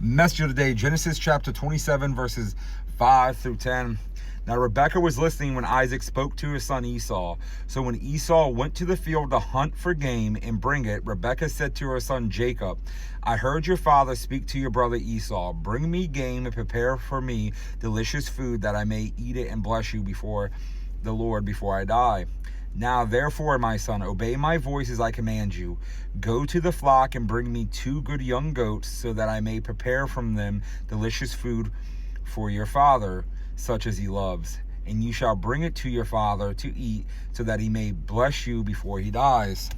Message of the day, Genesis chapter 27, verses 5 through 10. Now Rebekah was listening when Isaac spoke to his son Esau. So when Esau went to the field to hunt for game and bring it, Rebekah said to her son Jacob, I heard your father speak to your brother Esau. Bring me game and prepare for me delicious food that I may eat it and bless you before the Lord before I die. Now, therefore, my son, obey my voice as I command you. Go to the flock and bring me 2 good young goats, so that I may prepare from them delicious food for your father, such as he loves. And you shall bring it to your father to eat, so that he may bless you before he dies.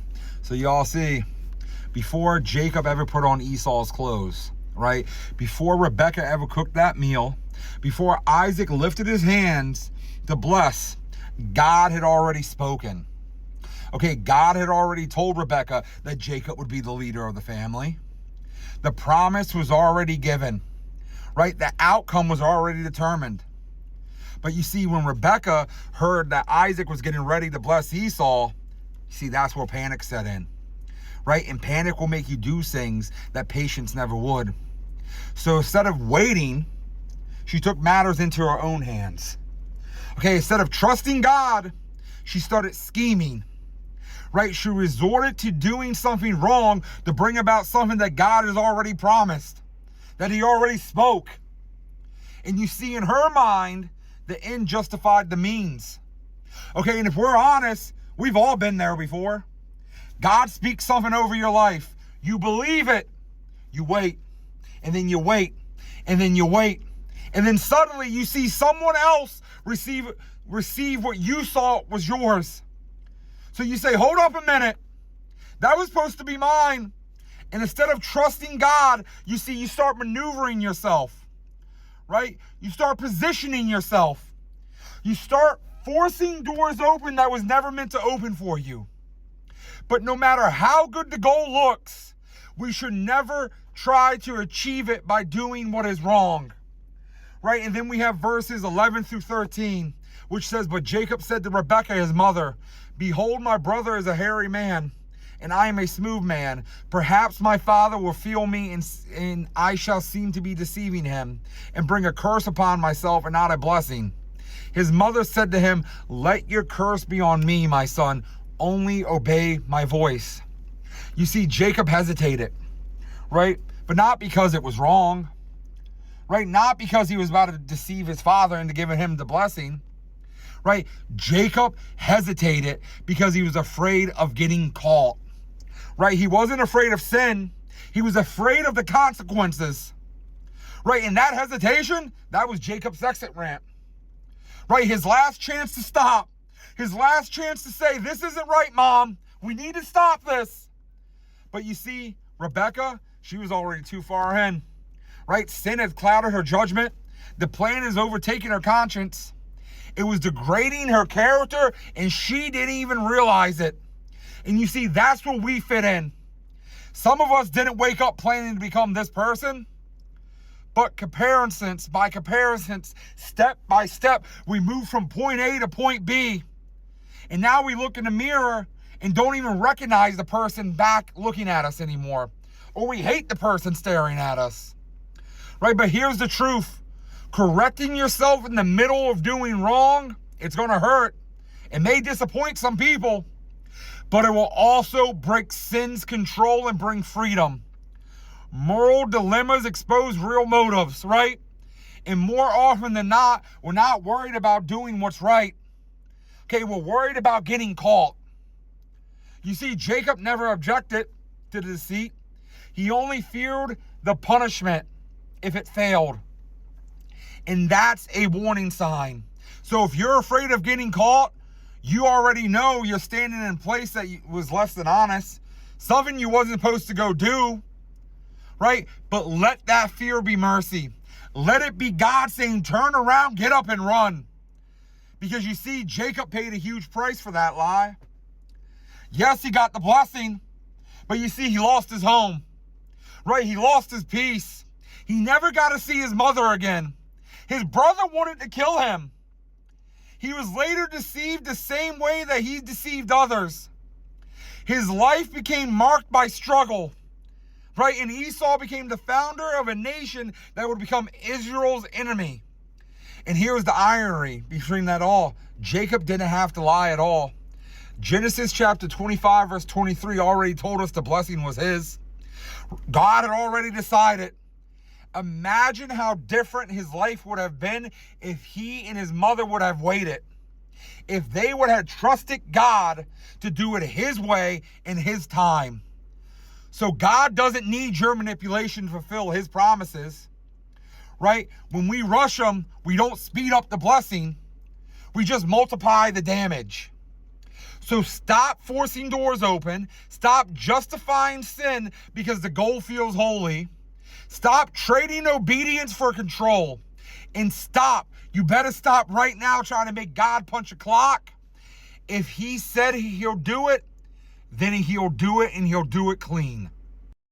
So y'all see, before Jacob ever put on Esau's clothes, right? Before Rebekah ever cooked that meal, before Isaac lifted his hands to bless, God had already spoken. Okay, God had already told Rebekah that Jacob would be the leader of the family. The promise was already given, right? The outcome was already determined. But you see, when Rebekah heard that Isaac was getting ready to bless Esau, you see, that's where panic set in, right? And panic will make you do things that patience never would. So instead of waiting, she took matters into her own hands. Okay, instead of trusting God, she started scheming, right? She resorted to doing something wrong to bring about something that God has already promised, that he already spoke. And you see, in her mind, the end justified the means. Okay, and if we're honest, we've all been there before. God speaks something over your life. You believe it. You wait, and then you wait, and then you wait. And then suddenly you see someone else receive what you thought was yours. So you say, hold up a minute. That was supposed to be mine. And instead of trusting God, you see, you start maneuvering yourself, right? You start positioning yourself. You start forcing doors open that was never meant to open for you. But no matter how good the goal looks, we should never try to achieve it by doing what is wrong. Right, and then we have verses 11 through 13, which says, But Jacob said to Rebekah his mother, Behold, my brother is a hairy man, and I am a smooth man. Perhaps my father will feel me, and I shall seem to be deceiving him, and bring a curse upon myself and not a blessing. His mother said to him, Let your curse be on me, my son. Only obey my voice. You see, Jacob hesitated, right? But not because it was wrong. Right? Not because he was about to deceive his father into giving him the blessing. Right? Jacob hesitated because he was afraid of getting caught. Right? He wasn't afraid of sin. He was afraid of the consequences. Right? And that hesitation, that was Jacob's exit ramp. Right? His last chance to stop. His last chance to say, this isn't right, Mom. We need to stop this. But you see, Rebekah, she was already too far in. Right? Sin had clouded her judgment. The plan has overtaken her conscience. It was degrading her character, and she didn't even realize it. And you see, that's where we fit in. Some of us didn't wake up planning to become this person, but by comparison, step by step, we move from point A to point B. And now we look in the mirror and don't even recognize the person back looking at us anymore. Or we hate the person staring at us. Right, but here's the truth. Correcting yourself in the middle of doing wrong, it's going to hurt. It may disappoint some people, but it will also break sin's control and bring freedom. Moral dilemmas expose real motives, right? And more often than not, we're not worried about doing what's right. Okay, we're worried about getting caught. You see, Jacob never objected to the deceit. He only feared the punishment if it failed. And that's a warning sign. So if you're afraid of getting caught, you already know you're standing in a place that was less than honest, something you wasn't supposed to go do, right? But let that fear be mercy. Let it be God saying, turn around, get up and run. Because you see, Jacob paid a huge price for that lie. Yes, he got the blessing, but you see, he lost his home, right? He lost his peace. He never got to see his mother again. His brother wanted to kill him. He was later deceived the same way that he deceived others. His life became marked by struggle, right? And Esau became the founder of a nation that would become Israel's enemy. And here's the irony between that all. Jacob didn't have to lie at all. Genesis chapter 25, verse 23 already told us the blessing was his. God had already decided. Imagine how different his life would have been if he and his mother would have waited. If they would have trusted God to do it his way in his time. So God doesn't need your manipulation to fulfill his promises. Right? When we rush them, we don't speed up the blessing. We just multiply the damage. So stop forcing doors open. Stop justifying sin because the goal feels holy. Stop trading obedience for control. And stop. You better stop right now trying to make God punch a clock. If he said he'll do it, then he'll do it and he'll do it clean.